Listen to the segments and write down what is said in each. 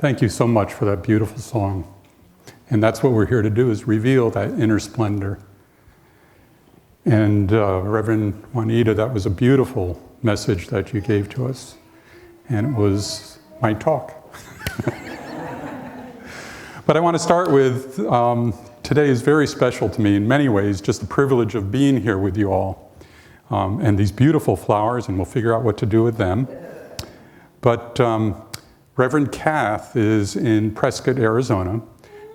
Thank you so much for that beautiful song. And that's what we're here to do, is reveal that inner splendor. And Reverend Juanita, that was a beautiful message that you gave to us. And it was my talk. But I want to start with, today is very special to me in many ways, just the privilege of being here with you all. And these beautiful flowers, and we'll figure out what to do with them. But Reverend Kath is in Prescott, Arizona.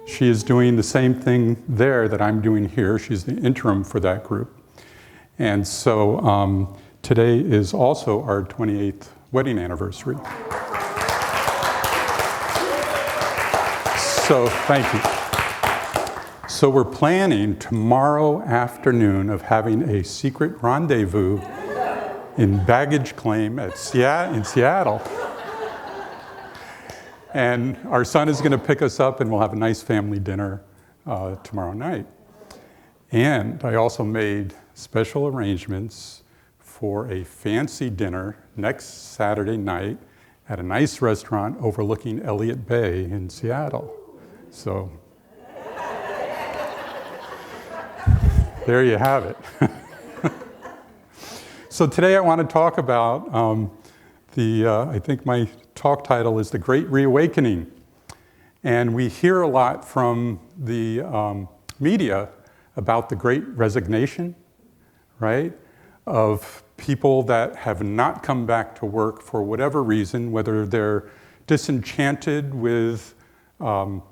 She is doing the same thing there that I'm doing here. She's the interim for that group. And so today is also our 28th wedding anniversary. So thank you. So we're planning tomorrow afternoon of having a secret rendezvous in baggage claim in Seattle. And our son is going to pick us up, and we'll have a nice family dinner tomorrow night. And I also made special arrangements for a fancy dinner next Saturday night at a nice restaurant overlooking Elliott Bay in Seattle. So there you have it. So today I want to talk about I think my talk title is The Great Reawakening. And we hear a lot from the media about the Great Resignation, right? Of people that have not come back to work for whatever reason, whether they're disenchanted with the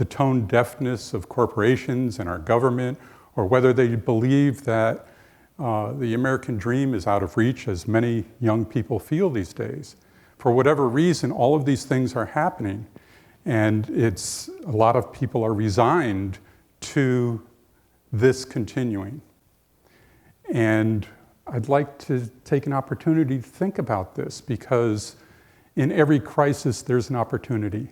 tone deafness of corporations and our government, or whether they believe that the American dream is out of reach, as many young people feel these days. For whatever reason, all of these things are happening, and a lot of people are resigned to this continuing. And I'd like to take an opportunity to think about this, because in every crisis there's an opportunity.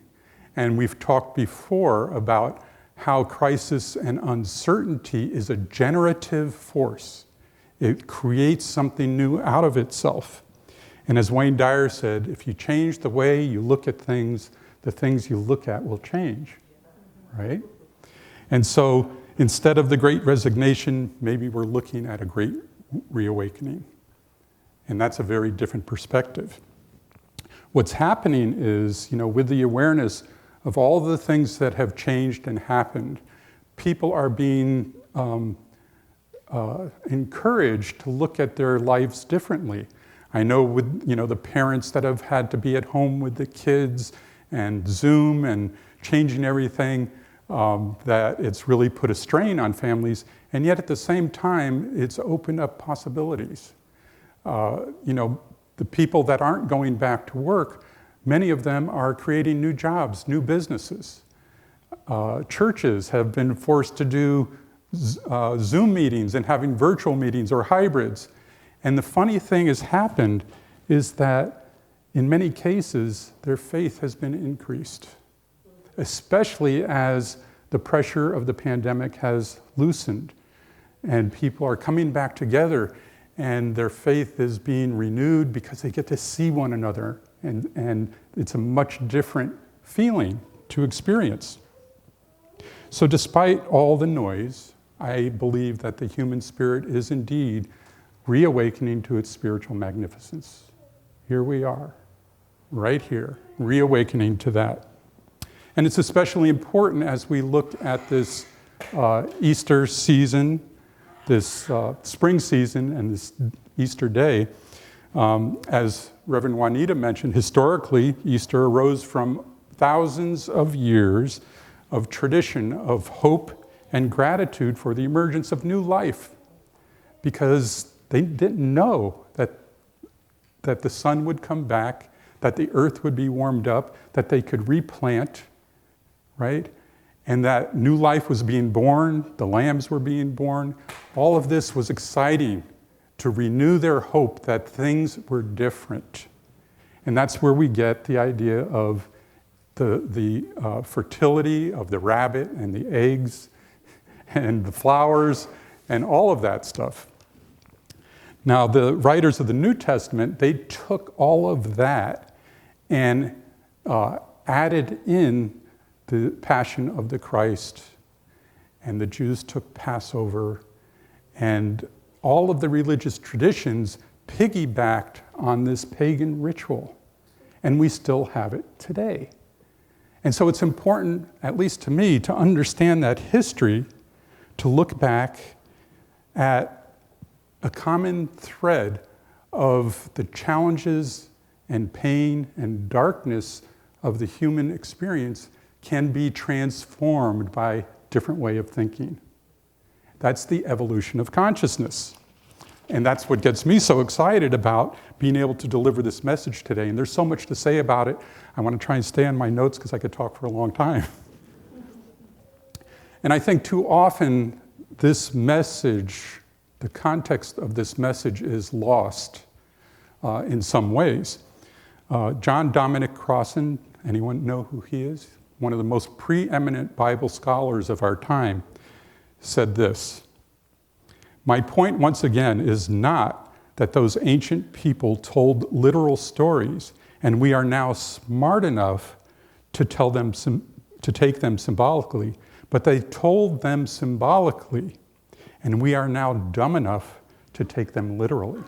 And we've talked before about how crisis and uncertainty is a generative force. It creates something new out of itself. And as Wayne Dyer said, if you change the way you look at things, the things you look at will change, right? And so instead of the Great Resignation, maybe we're looking at a great reawakening. And that's a very different perspective. What's happening is, with the awareness of all the things that have changed and happened, people are being encouraged to look at their lives differently. I know with the parents that have had to be at home with the kids and Zoom and changing everything, that it's really put a strain on families, and yet at the same time it's opened up possibilities. The people that aren't going back to work, many of them are creating new jobs, new businesses. Churches have been forced to do Zoom meetings and having virtual meetings or hybrids. And the funny thing has happened is that in many cases, their faith has been increased, especially as the pressure of the pandemic has loosened and people are coming back together and their faith is being renewed because they get to see one another, and it's a much different feeling to experience. So despite all the noise, I believe that the human spirit is indeed reawakening to its spiritual magnificence. Here we are, right here, reawakening to that. And it's especially important as we look at this Easter season, this spring season, and this Easter day. As Reverend Juanita mentioned, historically, Easter arose from thousands of years of tradition of hope and gratitude for the emergence of new life, because they didn't know that the sun would come back, that the earth would be warmed up, that they could replant, right? And that new life was being born, the lambs were being born. All of this was exciting to renew their hope that things were different. And that's where we get the idea of the fertility of the rabbit and the eggs and the flowers and all of that stuff. Now, the writers of the New Testament, they took all of that and added in the passion of the Christ, and the Jews took Passover, and all of the religious traditions piggybacked on this pagan ritual, and we still have it today. And so it's important, at least to me, to understand that history, to look back at a common thread of the challenges and pain and darkness of the human experience can be transformed by different way of thinking. That's the evolution of consciousness. And that's what gets me so excited about being able to deliver this message today. And there's so much to say about it. I want to try and stay on my notes because I could talk for a long time. And I think too often this message, the context of this message is lost in some ways. John Dominic Crossan, anyone know who he is? One of the most preeminent Bible scholars of our time, said this: "My point, once again, is not that those ancient people told literal stories, and we are now smart enough to take them symbolically, but they told them symbolically, and we are now dumb enough to take them literally."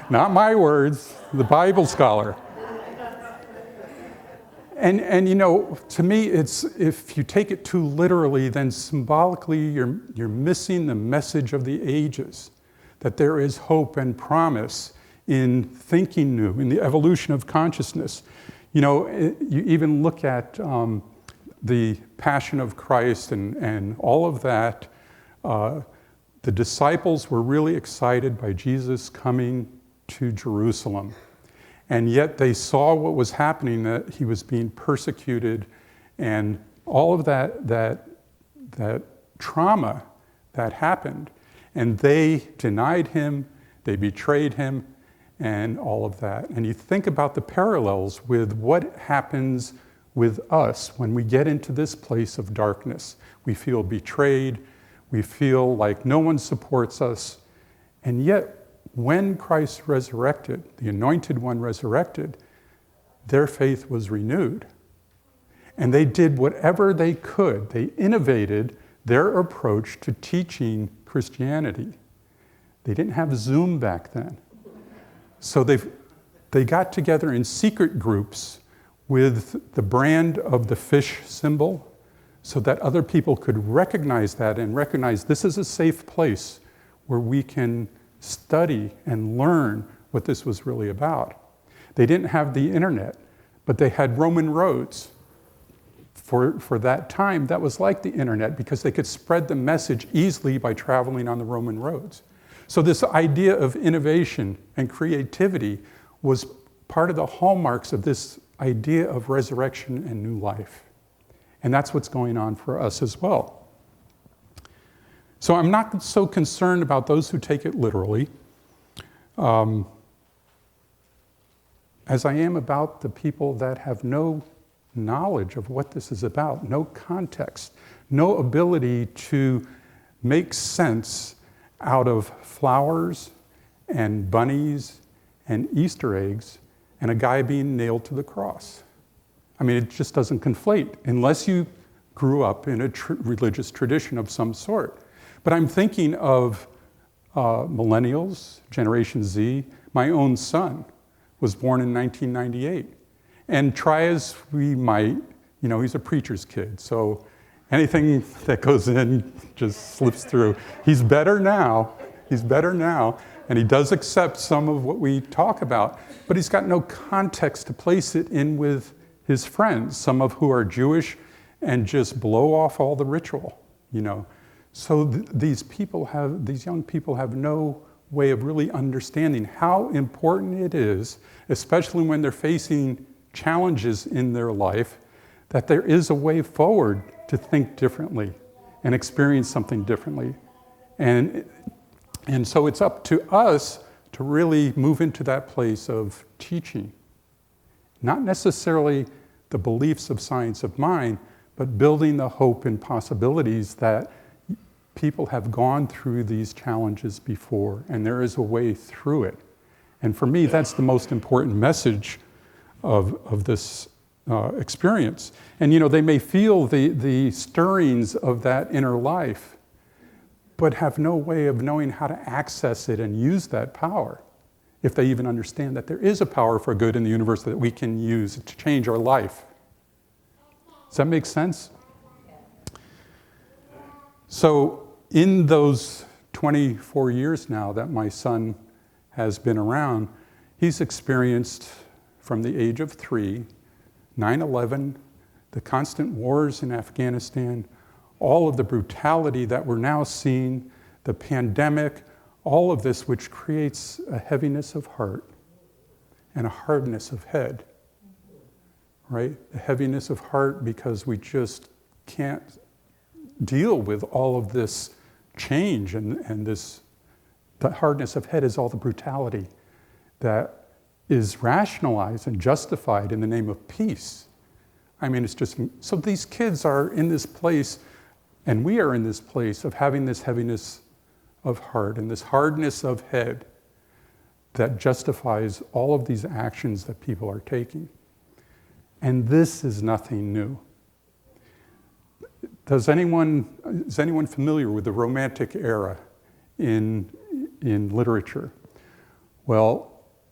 Not my words, the Bible scholar. And you know, to me, it's if you take it too literally, then symbolically you're missing the message of the ages, that there is hope and promise in thinking new, in the evolution of consciousness. You know, you even look at the Passion of Christ and all of that. The disciples were really excited by Jesus coming to Jerusalem. And yet they saw what was happening, that he was being persecuted, and all of that trauma that happened. And they denied him, they betrayed him, and all of that. And you think about the parallels with what happens with us when we get into this place of darkness. We feel betrayed, we feel like no one supports us, and yet when Christ resurrected, the Anointed One resurrected, their faith was renewed. And they did whatever they could. They innovated their approach to teaching Christianity. They didn't have Zoom back then. So they got together in secret groups with the brand of the fish symbol so that other people could recognize that and recognize this is a safe place where we can study and learn what this was really about. They didn't have the internet, but they had Roman roads. For that time, that was like the internet because they could spread the message easily by traveling on the Roman roads. So this idea of innovation and creativity was part of the hallmarks of this idea of resurrection and new life. And that's what's going on for us as well. So I'm not so concerned about those who take it literally as I am about the people that have no knowledge of what this is about, no context, no ability to make sense out of flowers and bunnies and Easter eggs and a guy being nailed to the cross. I mean, it just doesn't conflate unless you grew up in a religious tradition of some sort. But I'm thinking of millennials, Generation Z. My own son was born in 1998. And try as we might, you know, he's a preacher's kid, so anything that goes in just slips through. He's better now, and he does accept some of what we talk about, but he's got no context to place it in with his friends, some of who are Jewish and just blow off all the ritual, you know. So these young people have no way of really understanding how important it is, especially when they're facing challenges in their life, that there is a way forward to think differently and experience something differently. And so it's up to us to really move into that place of teaching. Not necessarily the beliefs of science of mind, but building the hope and possibilities that people have gone through these challenges before, and there is a way through it. And for me, that's the most important message of this experience. And they may feel the stirrings of that inner life, but have no way of knowing how to access it and use that power, if they even understand that there is a power for good in the universe that we can use to change our life. Does that make sense? So in those 24 years now that my son has been around, he's experienced, from the age of 3, 9/11, the constant wars in Afghanistan, all of the brutality that we're now seeing, the pandemic, all of this, which creates a heaviness of heart and a hardness of head, right? A heaviness of heart because we just can't deal with all of this change and this, the hardness of head is all the brutality that is rationalized and justified in the name of peace. I mean, it's just, so these kids are in this place, and we are in this place of having this heaviness of heart and this hardness of head that justifies all of these actions that people are taking. And this is nothing new. Is anyone familiar with the Romantic era in literature? Well,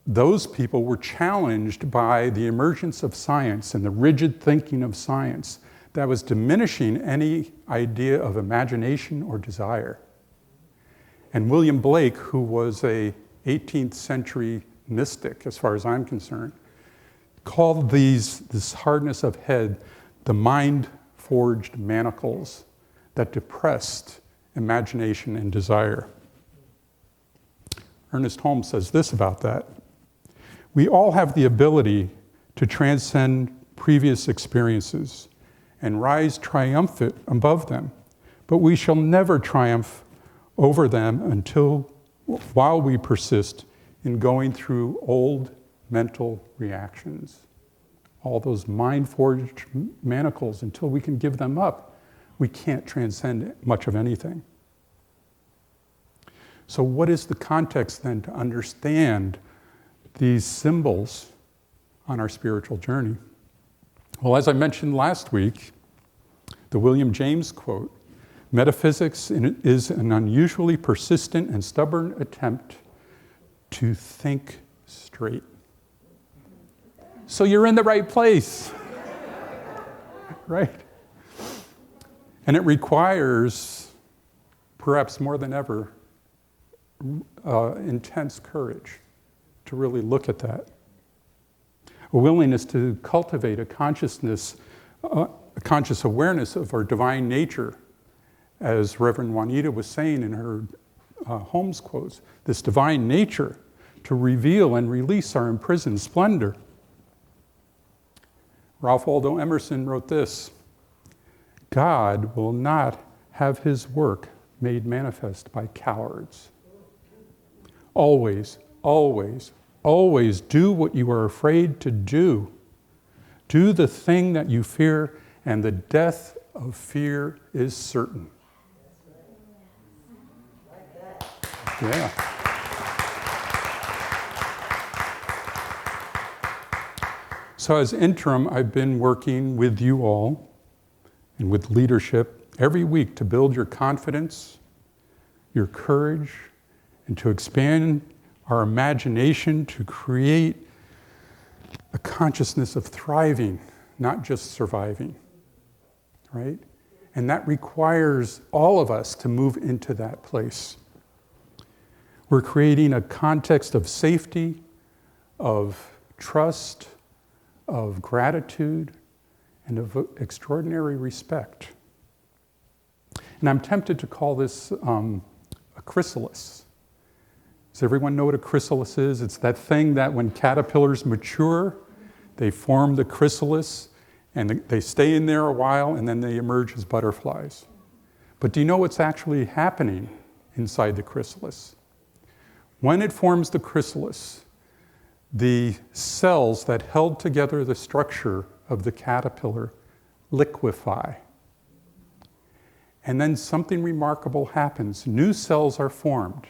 those people were challenged by the emergence of science and the rigid thinking of science that was diminishing any idea of imagination or desire. And William Blake, who was a 18th century mystic, as far as I'm concerned, called this hardness of head the mind-forged manacles that depressed imagination and desire. Ernest Holmes says this about that: we all have the ability to transcend previous experiences and rise triumphant above them, but we shall never triumph over them while we persist in going through old mental reactions. All those mind-forged manacles, until we can give them up, we can't transcend much of anything. So what is the context then to understand these symbols on our spiritual journey? Well, as I mentioned last week, the William James quote, "Metaphysics is an unusually persistent and stubborn attempt to think straight." So you're in the right place, right? And it requires, perhaps more than ever, intense courage to really look at that. A willingness to cultivate a consciousness, a conscious awareness of our divine nature, as Reverend Juanita was saying in her Holmes quotes, this divine nature to reveal and release our imprisoned splendor. Ralph Waldo Emerson wrote this: God will not have his work made manifest by cowards. Always, always, always do what you are afraid to do. Do the thing that you fear, and the death of fear is certain. Yeah. So as interim, I've been working with you all and with leadership every week to build your confidence, your courage, and to expand our imagination to create a consciousness of thriving, not just surviving, right? And that requires all of us to move into that place. We're creating a context of safety, of trust, of gratitude, and of extraordinary respect. And I'm tempted to call this a chrysalis. Does everyone know what a chrysalis is? It's that thing that when caterpillars mature, they form the chrysalis, and they stay in there a while, and then they emerge as butterflies. But do you know what's actually happening inside the chrysalis? When it forms the chrysalis, the cells that held together the structure of the caterpillar liquefy. And then something remarkable happens. New cells are formed.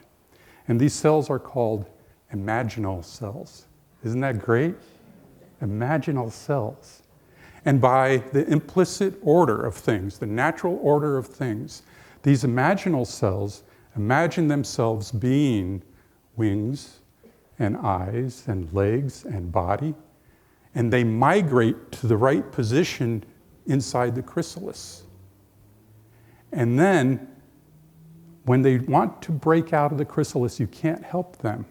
And these cells are called imaginal cells. Isn't that great? imaginal selves. And by the implicit order of things, the natural order of things, these imaginal cells imagine themselves being wings and eyes and legs and body, and they migrate to the right position inside the chrysalis. And then, when they want to break out of the chrysalis, you can't help them.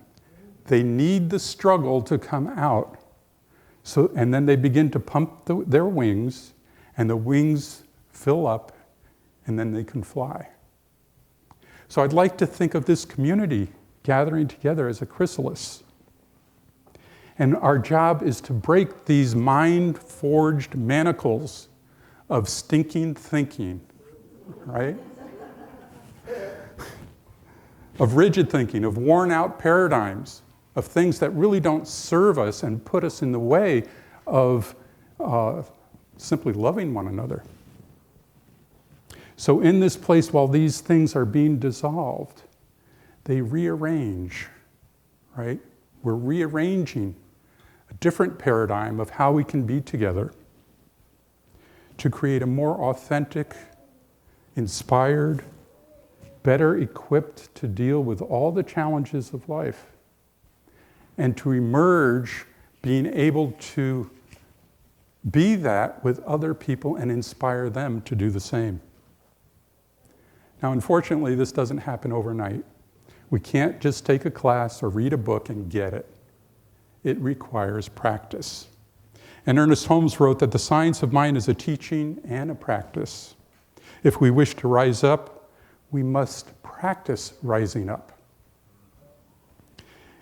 They need the struggle to come out. And then they begin to pump their wings, and the wings fill up, and then they can fly. So I'd like to think of this community gathering together as a chrysalis. And our job is to break these mind-forged manacles of stinking thinking, right? Of rigid thinking, of worn-out paradigms, of things that really don't serve us and put us in the way of simply loving one another. So in this place, while these things are being dissolved, they rearrange, right? We're rearranging a different paradigm of how we can be together to create a more authentic, inspired, better equipped to deal with all the challenges of life, and to emerge being able to be that with other people and inspire them to do the same. Now, unfortunately, this doesn't happen overnight. We can't just take a class or read a book and get it. It requires practice. And Ernest Holmes wrote that the science of mind is a teaching and a practice. If we wish to rise up, we must practice rising up.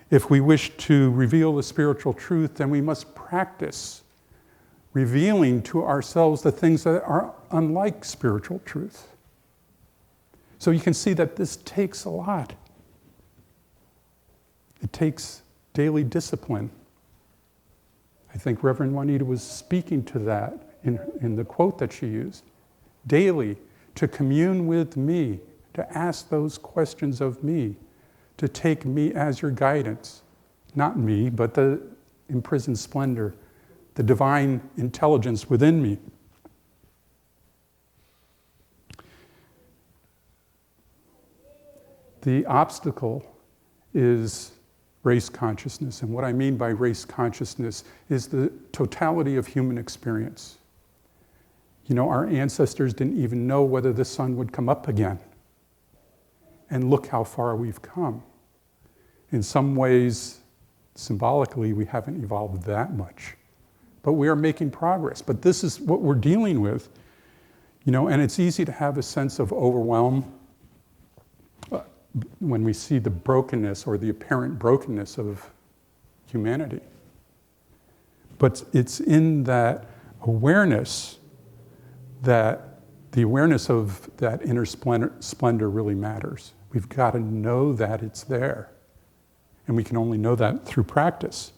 If we wish to reveal the spiritual truth, then we must practice revealing to ourselves the things that are unlike spiritual truth. So you can see that this takes a lot. It takes daily discipline. I think Reverend Juanita was speaking to that in the quote that she used. Daily, to commune with me, to ask those questions of me, to take me as your guidance. Not me, but the imprisoned splendor, the divine intelligence within me. The obstacle is race consciousness. And what I mean by race consciousness is the totality of human experience. You know, our ancestors didn't even know whether the sun would come up again. And look how far we've come. In some ways, symbolically, we haven't evolved that much. But we are making progress. But this is what we're dealing with. You know, and it's easy to have a sense of overwhelm when we see the brokenness or the apparent brokenness of humanity. But it's in that awareness that the awareness of that inner splendor really matters. We've got to know that it's there. And we can only know that through practice.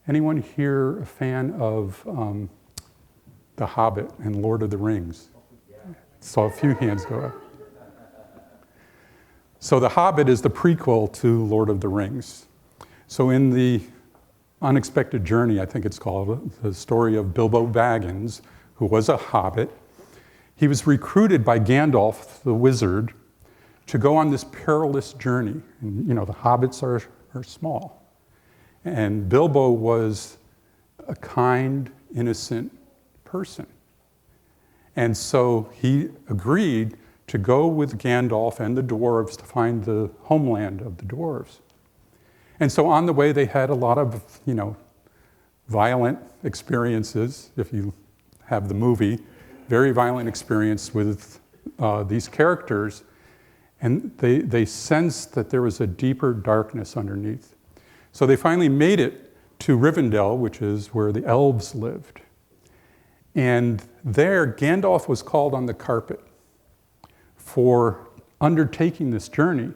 Anyone here a fan of The Hobbit and Lord of the Rings? Saw a few hands go up. So The Hobbit is the prequel to Lord of the Rings. So in the Unexpected Journey, I think it's called, the story of Bilbo Baggins, who was a hobbit, he was recruited by Gandalf, the wizard, to go on this perilous journey. And, you know, the hobbits are small. And Bilbo was a kind, innocent person. And so he agreed to go with Gandalf and the dwarves to find the homeland of the dwarves. And so on the way, they had a lot of, you know, violent experiences, if you have the movie, very violent experience with these characters. And they sensed that there was a deeper darkness underneath. So they finally made it to Rivendell, which is where the elves lived. And there, Gandalf was called on the carpet for undertaking this journey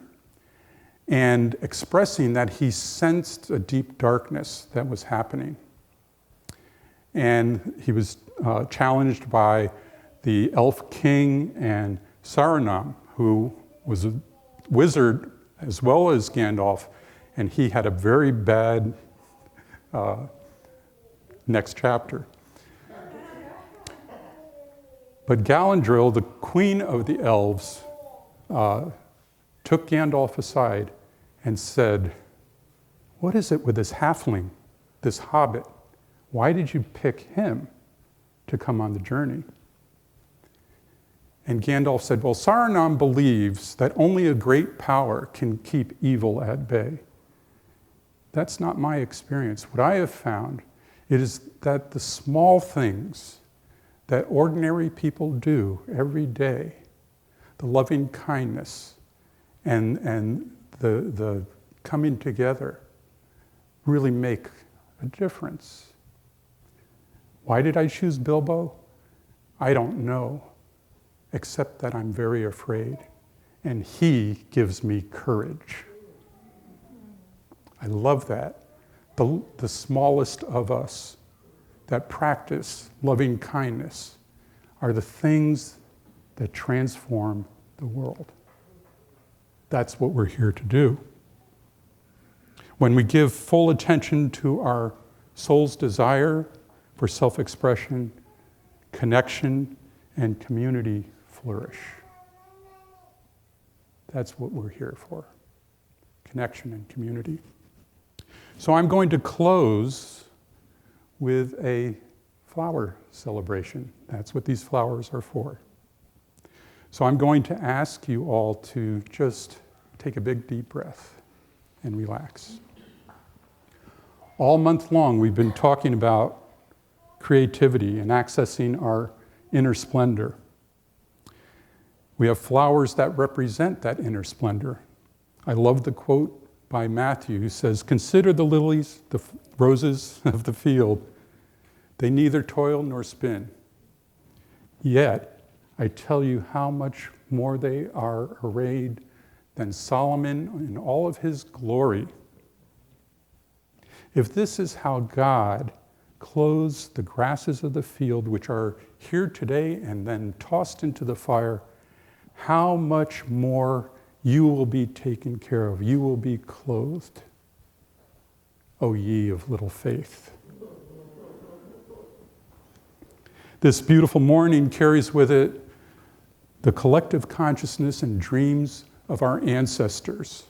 and expressing that he sensed a deep darkness that was happening. And he was challenged by the elf king and Saruman, who was a wizard as well as Gandalf, and he had a very bad next chapter. But Galadriel, the queen of the elves, took Gandalf aside and said, "What is it with this halfling, this hobbit? Why did you pick him to come on the journey?" And Gandalf said, "Well, Saruman believes that only a great power can keep evil at bay. That's not my experience. What I have found is that the small things that ordinary people do every day, the loving kindness and the coming together, really make a difference." Why did I choose Bilbo? I don't know, except that I'm very afraid, and he gives me courage. I love that. The smallest of us that practice loving kindness are the things that transform the world. That's what we're here to do. When we give full attention to our soul's desire for self-expression, connection, and community flourish. That's what we're here for, connection and community. So I'm going to close with a flower celebration. That's what these flowers are for. So I'm going to ask you all to just take a big deep breath and relax. All month long, we've been talking about creativity and accessing our inner splendor. We have flowers that represent that inner splendor. I love the quote by Matthew who says, "Consider the lilies, the roses of the field. They neither toil nor spin. Yet, I tell you how much more they are arrayed than Solomon in all of his glory." If this is how God clothes the grasses of the field, which are here today and then tossed into the fire, how much more you will be taken care of. You will be clothed, O ye of little faith. This beautiful morning carries with it the collective consciousness and dreams of our ancestors,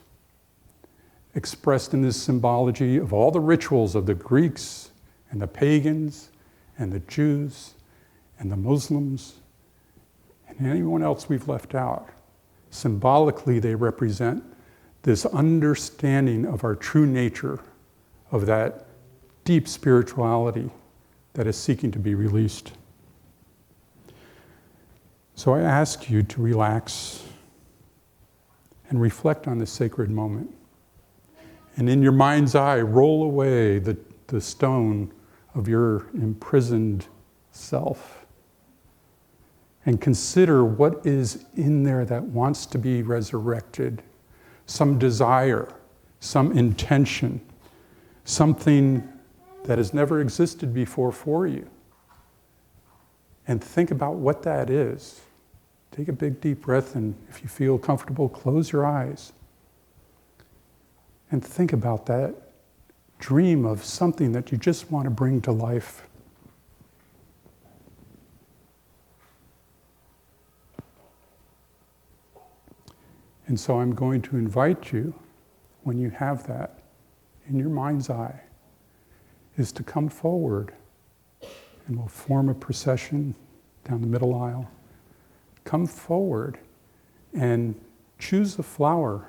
expressed in this symbology of all the rituals of the Greeks and the pagans and the Jews and the Muslims and anyone else we've left out. Symbolically, they represent this understanding of our true nature, of that deep spirituality that is seeking to be released. So I ask you to relax and reflect on this sacred moment. And in your mind's eye, roll away the stone of your imprisoned self. And consider what is in there that wants to be resurrected. Some desire, some intention, something that has never existed before for you. And think about what that is. Take a big deep breath, and if you feel comfortable, close your eyes. And think about that. Dream of something that you just want to bring to life. And so I'm going to invite you, when you have that in your mind's eye, is to come forward, and we'll form a procession down the middle aisle. Come forward and choose the flower,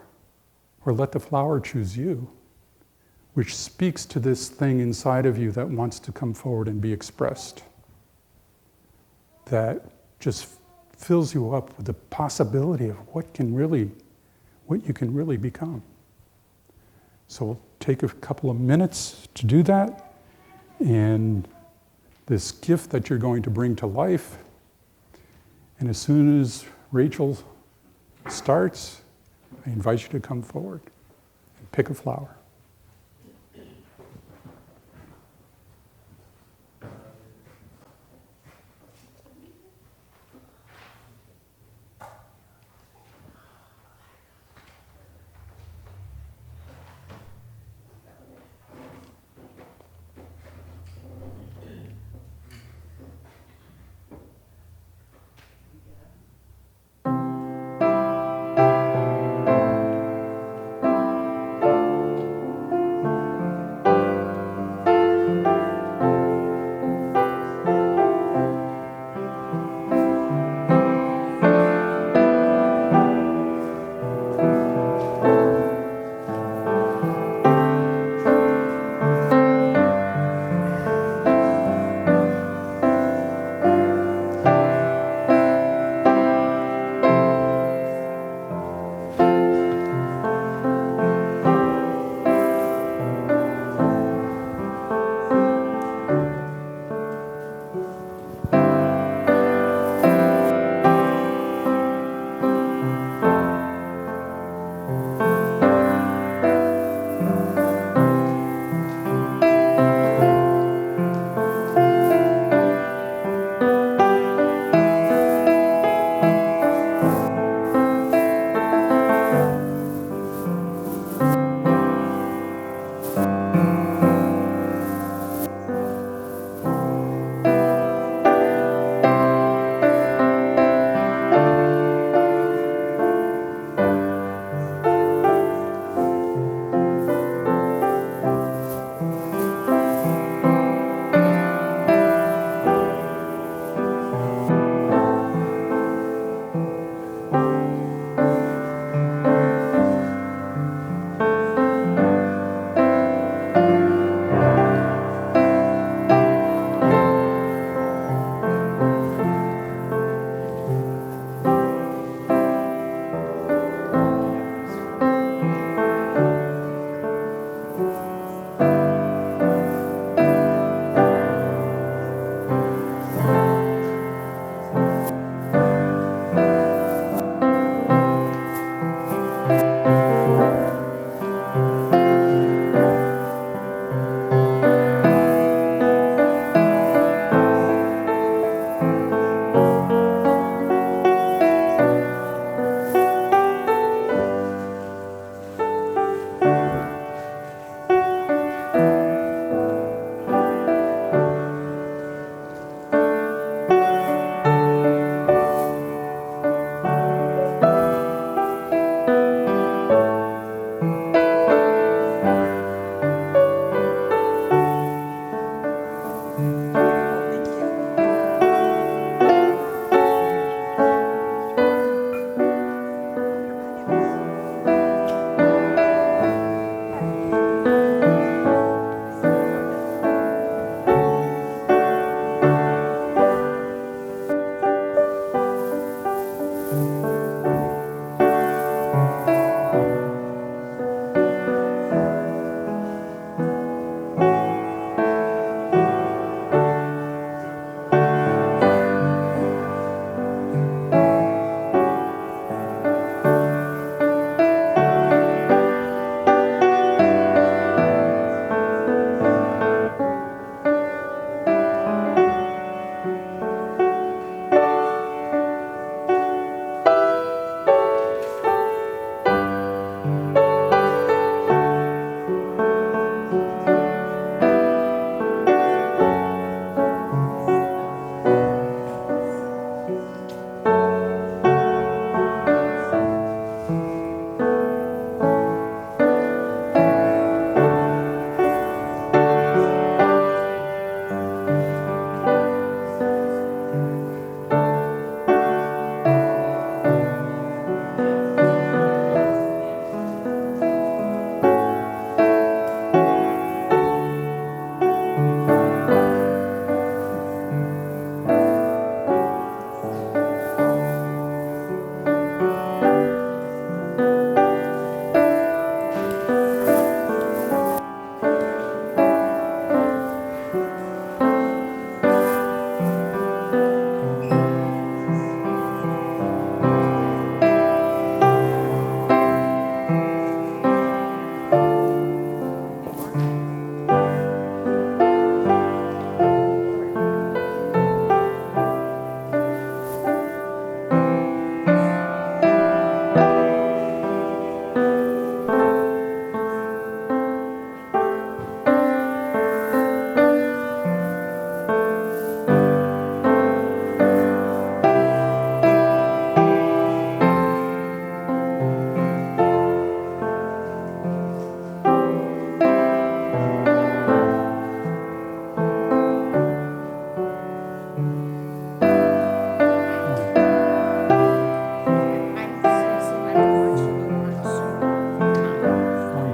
or let the flower choose you, which speaks to this thing inside of you that wants to come forward and be expressed, that just fills you up with the possibility of what you can really become. So we'll take a couple of minutes to do that, and this gift that you're going to bring to life, and as soon as Rachel starts, I invite you to come forward and pick a flower.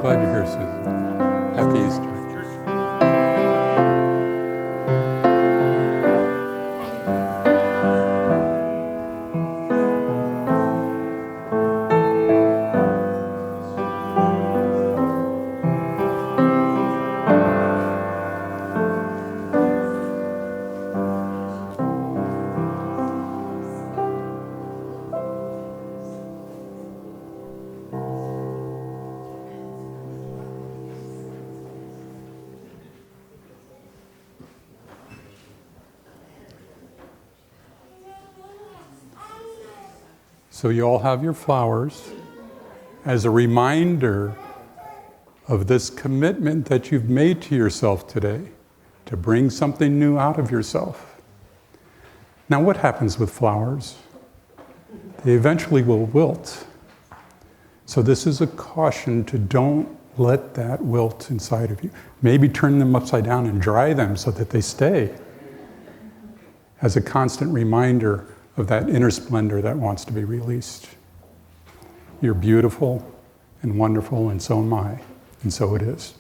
Glad you're here, Susan. Happy Easter. So you all have your flowers as a reminder of this commitment that you've made to yourself today, to bring something new out of yourself. Now, what happens with flowers? They eventually will wilt. So this is a caution to don't let that wilt inside of you. Maybe turn them upside down and dry them so that they stay, as a constant reminder of that inner splendor that wants to be released. You're beautiful and wonderful, and so am I, and so it is.